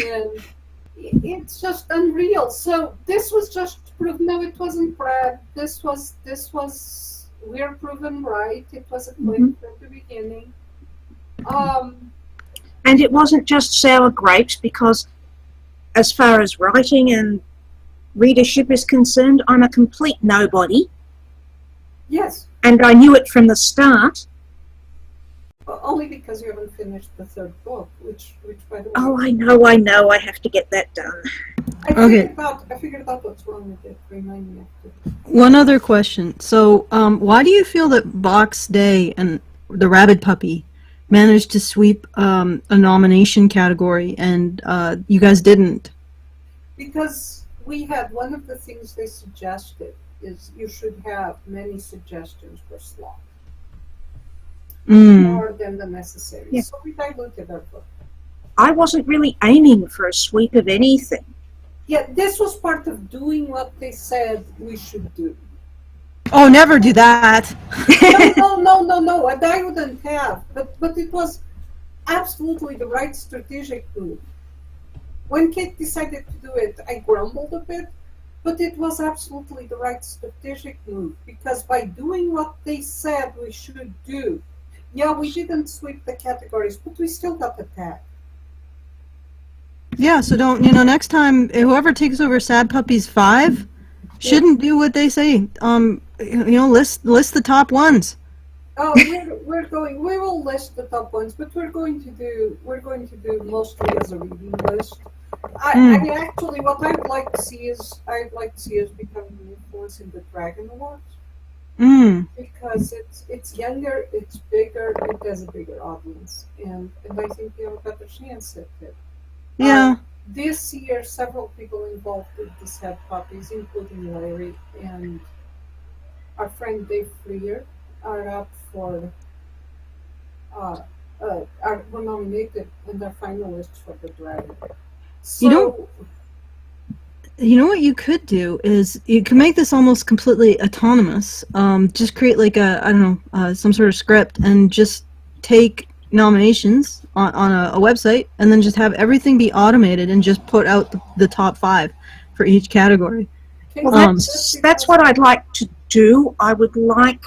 And it's just unreal. So this was just proof. No, it wasn't Brad. This was we're proven right. It was a click from the beginning. And it wasn't just sour grapes, because as far as writing and readership is concerned, I'm a complete nobody. Yes. And I knew it from the start. Well, only because you haven't finished the third book, which by the way. Oh, I know. I have to get that done. I figured out what's wrong with it. Remind me after. One other question. So, why do you feel that Box Day and the Rabid Puppy managed to sweep a nomination category and you guys didn't? Because we had one of the things they suggested is you should have many suggestions per slot. More than the necessary. Yeah. So we diluted our book. I wasn't really aiming for a sweep of anything. Yeah, this was part of doing what they said we should do. Oh, never do that. No, and I wouldn't have. But it was absolutely the right strategic move. When Kate decided to do it, I grumbled a bit, but it was absolutely the right strategic move, because by doing what they said we should do, yeah, we didn't sweep the categories, but we still got attacked. Yeah, so don't, next time, whoever takes over Sad Puppies 5 shouldn't do what they say. List the top ones. Oh, we will list the top ones, but we're going to do mostly as a reading list. I mean, actually, what I'd like to see is becoming an influence in the Dragon Awards. Because it's younger, it's bigger, it has a bigger audience, and I think we have a better chance at it. Yeah. This year, several people involved with the Sad Puppies, including Larry and our friend Dave Freer, are up for were nominated and are finalists for the Dragon. So, you know what you could do is you can make this almost completely autonomous. Just create like some sort of script and just take nominations on a website and then just have everything be automated and just put out the top 5 for each category. Well, that's what I'd like to do. I would like,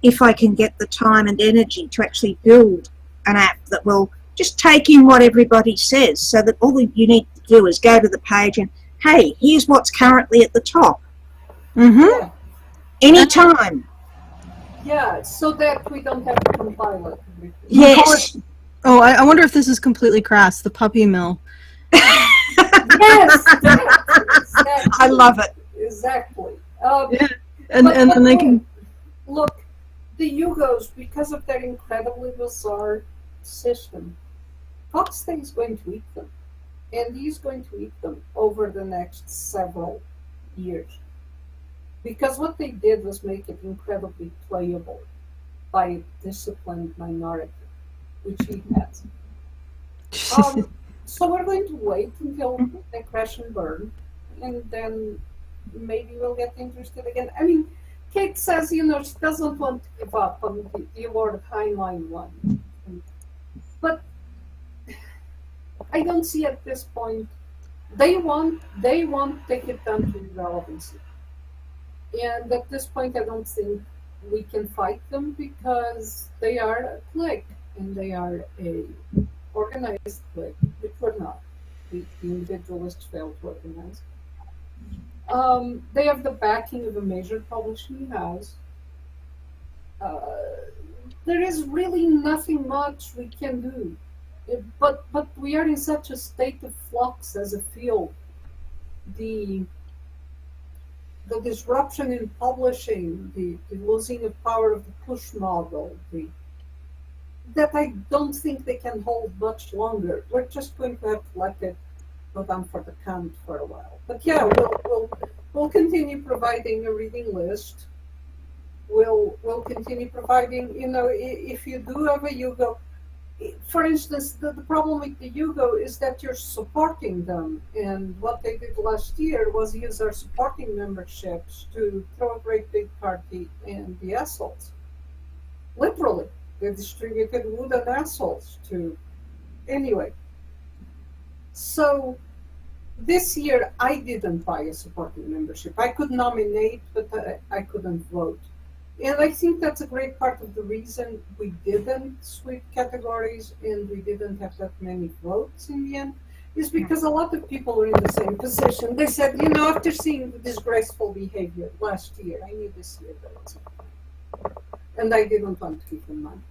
if I can get the time and energy, to actually build an app that will just take in what everybody says, so that all you need to do is go to the page and, hey, here's what's currently at the top. Yeah. Anytime. Yeah, so that we don't have to compile it. Yes. Oh, I wonder if this is completely crass. The puppy mill. Yes, exactly. I love it. Exactly. Yeah. And they can look. The Hugos, because of their incredibly bizarre system, Foxday is going to eat them, and he's going to eat them over the next several years. Because what they did was make it incredibly playable by a disciplined minority, which he has. So we're going to wait until they crash and burn, and then maybe we'll get interested again. I mean, Kate says, she doesn't want to give up on the award Heinlein won. But I don't see at this point, they want take it down to irrelevancy. And at this point, I don't think we can fight them because they are a clique and they are a organized clique, which we're not. The individualists failed to organize. They have the backing of a major publishing house. There is really nothing much we can do. But we are in such a state of flux as a field. The disruption in publishing, the losing of power of the push model, that I don't think they can hold much longer. We're just going to have to let it go down for the count for a while. But yeah, we'll continue providing a reading list. We'll continue providing, if you do have a Hugo, for instance, the problem with the Hugo is that you're supporting them. And what they did last year was use our supporting memberships to throw a great big party and be assholes. Literally. They distributed wooden assholes to... Anyway. So, this year I didn't buy a supporting membership. I could nominate, but I couldn't vote. And I think that's a great part of the reason we didn't sweep categories and we didn't have that many votes in the end, is because a lot of people are in the same position. They said, after seeing the disgraceful behavior last year, I knew this year that was okay. And I didn't want to give them money.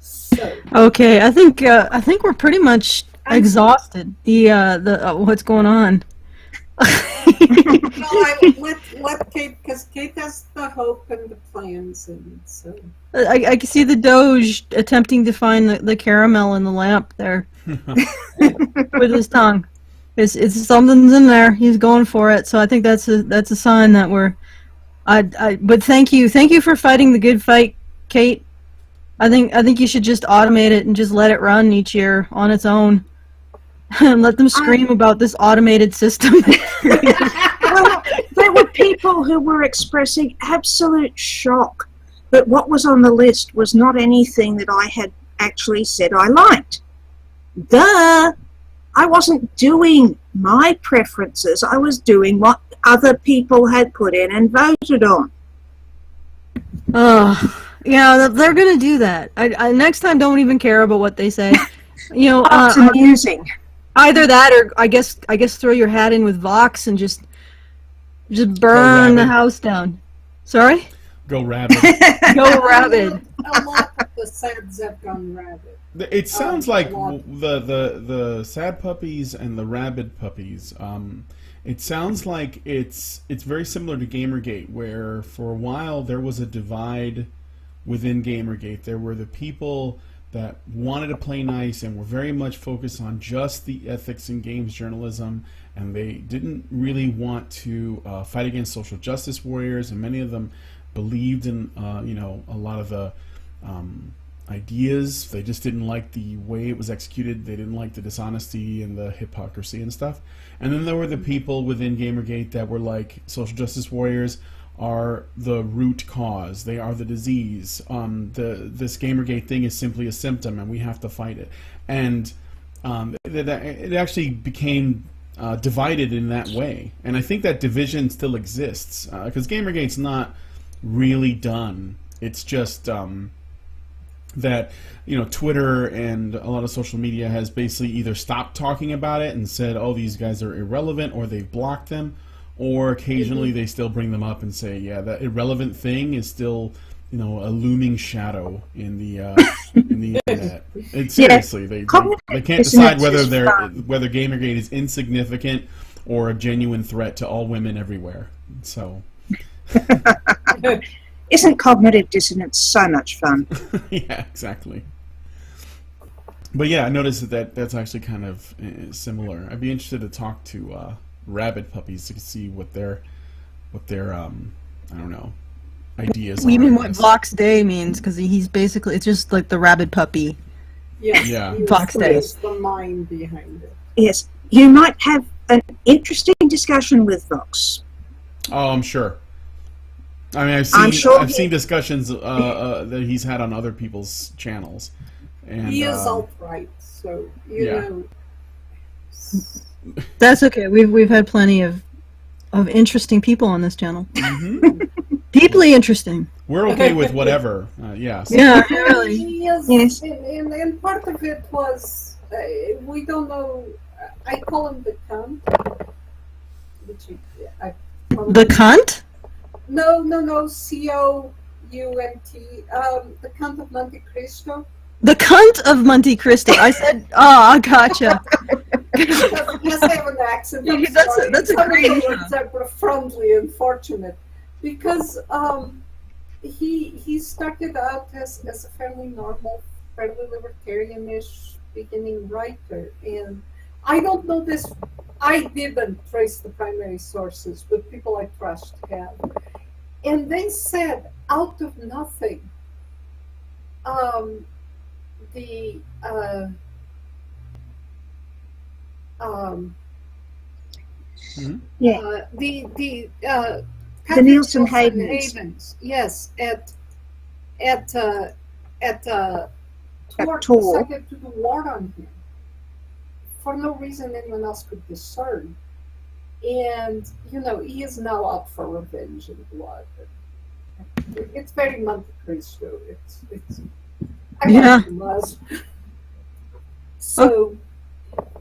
So. Okay, I think we're pretty much exhausted. What's going on? No, let Kate, because Kate has the hope and the plans, and so. I can see the Doge attempting to find the caramel in the lamp there with his tongue. It's something's in there. He's going for it. So I think that's a sign that we're. But thank you for fighting the good fight, Kate. I think you should just automate it and just let it run each year on its own. And let them scream about this automated system. Well, there were people who were expressing absolute shock that what was on the list was not anything that I had actually said I liked. Duh! I wasn't doing my preferences. I was doing what other people had put in and voted on. Yeah, they're going to do that. I next time, don't even care about what they say. It's amusing. Either that, or I guess throw your hat in with Vox and just burn the house down. Sorry? Go rabid. Go rabid. A lot of the SADs have gone rabid. It sounds like the sad puppies and the rabid puppies. It sounds like it's very similar to Gamergate, where for a while there was a divide within Gamergate. There were the people that wanted to play nice and were very much focused on just the ethics in games journalism, and they didn't really want to fight against social justice warriors, and many of them believed in a lot of the ideas. They just didn't like the way it was executed. They didn't like the dishonesty and the hypocrisy and stuff. And then there were the people within Gamergate that were like, social justice warriors are the root cause. They are the disease. This Gamergate thing is simply a symptom, and we have to fight it. And it actually became divided in that way. And I think that division still exists, because Gamergate's not really done. It's just that Twitter and a lot of social media has basically either stopped talking about it and said, "Oh, these guys are irrelevant," or they've blocked them. Or occasionally they still bring them up and say, yeah, that irrelevant thing is still, a looming shadow in the internet. And seriously, they can't decide whether Gamergate is insignificant or a genuine threat to all women everywhere. So, isn't cognitive dissonance so much fun? Yeah, exactly. But yeah, I noticed that's actually kind of similar. I'd be interested to talk to rabid puppies to see what their I don't know, ideas are. You mean what Vox Day means? Because he's basically, it's just like the rabid puppy. Yes, Yeah. he was, Fox he Day. was the mind behind it. Yes, you might have an interesting discussion with Vox. Oh, I'm sure. I mean, I'm sure I've he- seen discussions that he's had on other people's channels, and He is alt-right, so, yeah. know. That's okay. We've had plenty of interesting people on this channel. Mhm. Deeply interesting. We're okay with whatever. Yes. Yeah, really. Yes, Yes. and part of it was, we don't know, I call him the cunt, which I The cunt? No, C-O-U-N-T, the cunt of Monte Cristo. The cunt of Monte Cristo. I said, oh, gotcha. Yes, I have an accent. I'm Yeah, that's a- sorry. that's a Some of great the intro. words are profoundly unfortunate because he started out as a fairly normal, fairly libertarianish beginning writer, and I don't know this. I didn't trace the primary sources, but people I trust have, and they said out of nothing, the Yeah. the The Nielsen Patrick Haydens. Havens, yes, at Tor Tor. decided to do war on him for no reason anyone else could discern. And he is now out for revenge and blood. It's very Monte Cristo. It's I Yeah. like it was. So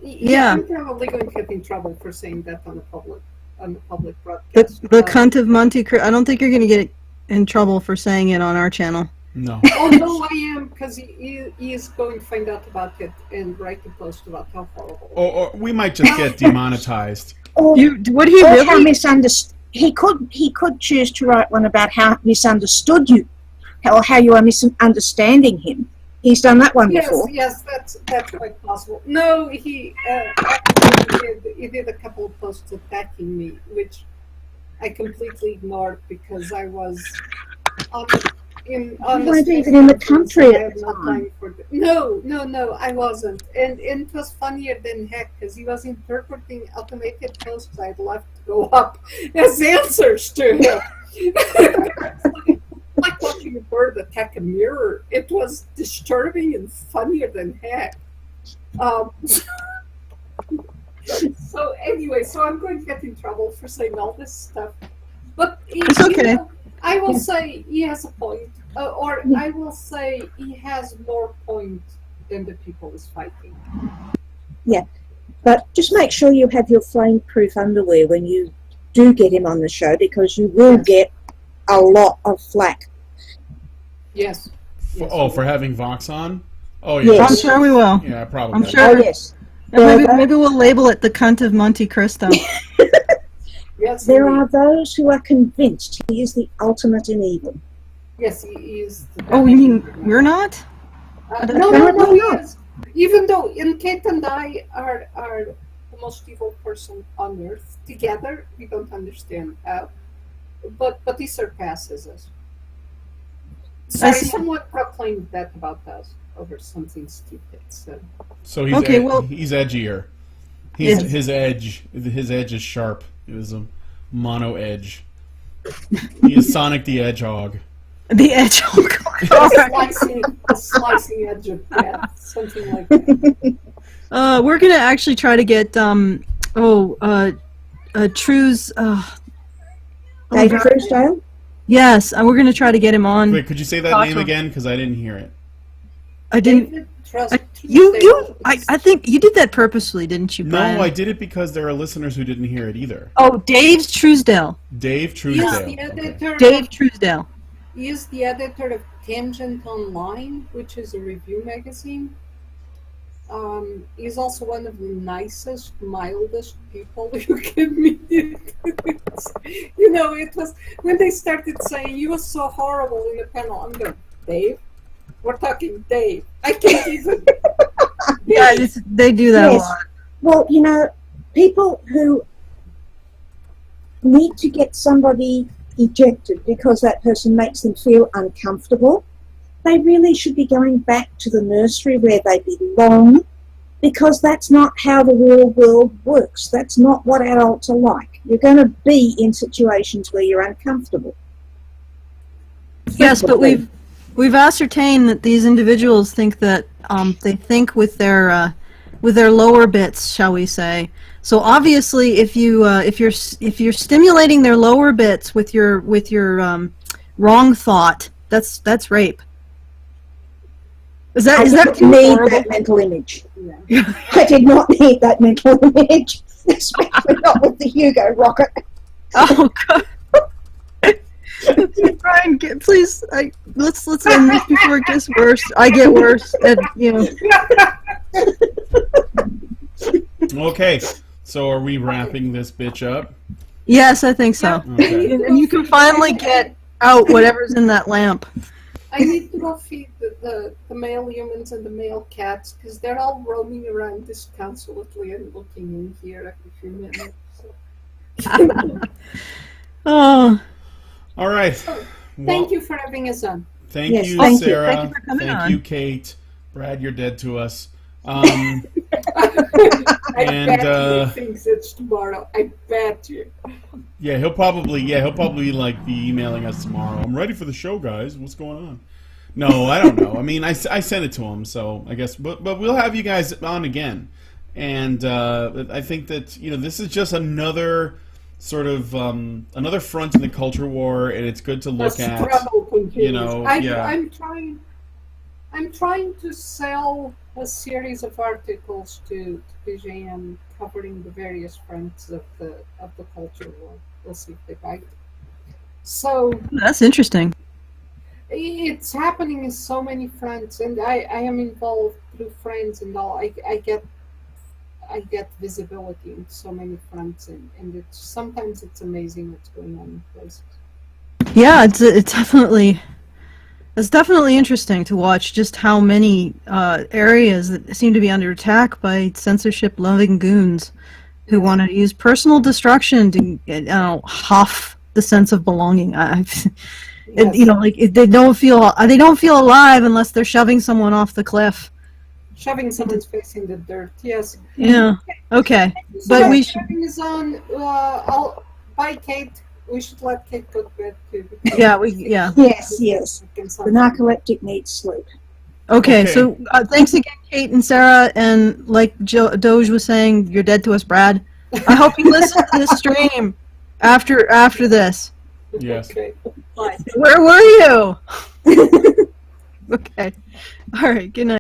Yeah. I'm probably going to get in trouble for saying that on the public The, broadcast. the cunt of Monte Cristo. I don't think you're going to get in trouble for saying it on our channel. No. Oh no, I am, because he is going to find out about it and write a post about how horrible. Or we might just get demonetized. Or, Would he or how really? misunderstood. He could choose to write one about how misunderstood you, or how you are misunderstanding him. He's done that one before. Yes, that's quite possible. No, he actually he did a couple of posts attacking me, which I completely ignored because I was on You weren't even in the country I at had the no time. time for No, I wasn't. And it was funnier than heck because he was interpreting automated posts I'd left to go up as answers to him. Like watching a bird attack a mirror. It was disturbing and funnier than heck. So anyway, I'm going to get in trouble for saying all this stuff. But It's okay. I will say he has a point, or I will say he has more point than the people is fighting. But just make sure you have your flame-proof underwear when you do get him on the show, because you will Yes. get a lot of flack. Yes. For having Vox on? Oh, Yes. yeah. I'm sure we will. Yeah, probably. I'm Oh sure. yes, Maybe we'll label it the cunt of Monte Cristo. Yes. there indeed. are those who are convinced he is the ultimate in evil. Yes, he is. Oh, you mean we're not? No, Apparently he not. is. Even though Kate and I are the most evil person on earth together, we don't understand how. But he surpasses us. Sorry, see. someone proclaimed that about us over something stupid. So So he's Okay, well- he's edgier. Yes. His edge is sharp. It was a mono edge. He is Sonic the Hedgehog. The edge. a slicing edge of death, something like that. We're gonna actually try to get True's. David Truesdale. Yes, we're gonna try to get him on. Wait, could you say that Talk name to him. again? Because I didn't hear it. I didn't. David Trust. I think you did that purposely, didn't you, Brian? No, I did it because there are listeners who didn't hear it either. Oh, Dave Truesdale. Dave He Truesdale. is the Okay. editor. Dave Truesdale. He is the editor of Tangent Online, which is a review magazine. He's also one of the nicest, mildest people you can meet. It was when they started saying he was so horrible in the panel. I'm going, Dave. We're talking Dave. I can't even. Yeah, they do that a Yes. lot. Well, people who need to get somebody ejected because that person makes them feel uncomfortable, they really should be going back to the nursery where they belong, because that's not how the real world works. That's not what adults are like. You're going to be in situations where you're uncomfortable. Yes, but we've ascertained that these individuals think that they think with their lower bits, shall we say. So obviously, if you're stimulating their lower bits with your wrong thought, that's rape. Is that too need horrible? that mental image. Yeah. I did not need that mental image, especially not with the Hugo rocket. Oh God! Brian, please, let's end this before it gets worse. I get worse, and Okay, so are we wrapping this bitch up? Yes, I think so. Okay. And you can finally get out whatever's in that lamp. I need to go feed the male humans and the male cats because they're all roaming around disconsolately and looking in here every few minutes. So. Oh, All right. Thank you for having us on. Thank Yes, you, thank you. Sarah. Thank you for coming Thank on. you, Kate. Brad, you're dead to us. I And, bet he thinks it's tomorrow. I bet you. yeah, he'll probably like be emailing us tomorrow. I'm ready for the show, guys. What's going on? No, I don't know. I mean, I sent it to him, so I guess. But we'll have you guys on again. And I think that this is just another sort of another front in the culture war, and it's good to look The at. struggle continues. Yeah. I'm trying to sell a series of articles to PGM covering the various fronts of the culture war. We'll see if they bite. So that's interesting. it's happening in so many fronts, and I am involved through friends and all. I get visibility in so many fronts, and sometimes it's amazing what's going on in places. Yeah, it's definitely interesting to watch just how many areas that seem to be under attack by censorship-loving goons who want to use personal destruction to huff the sense of belonging. Yes. They don't feel alive unless they're shoving someone off the cliff. Shoving someone's face in the dirt. Yes. Yeah. Okay. So But we having is on. Bye, Kate. We should let Kate go to bed too. Yeah. Yes. The narcoleptic needs sleep. Okay. So thanks again, Kate and Sarah, and like Doge was saying, you're dead to us, Brad. I hope you listen to this stream after this. Yes. Okay. Where were you? Okay. All right. Good night.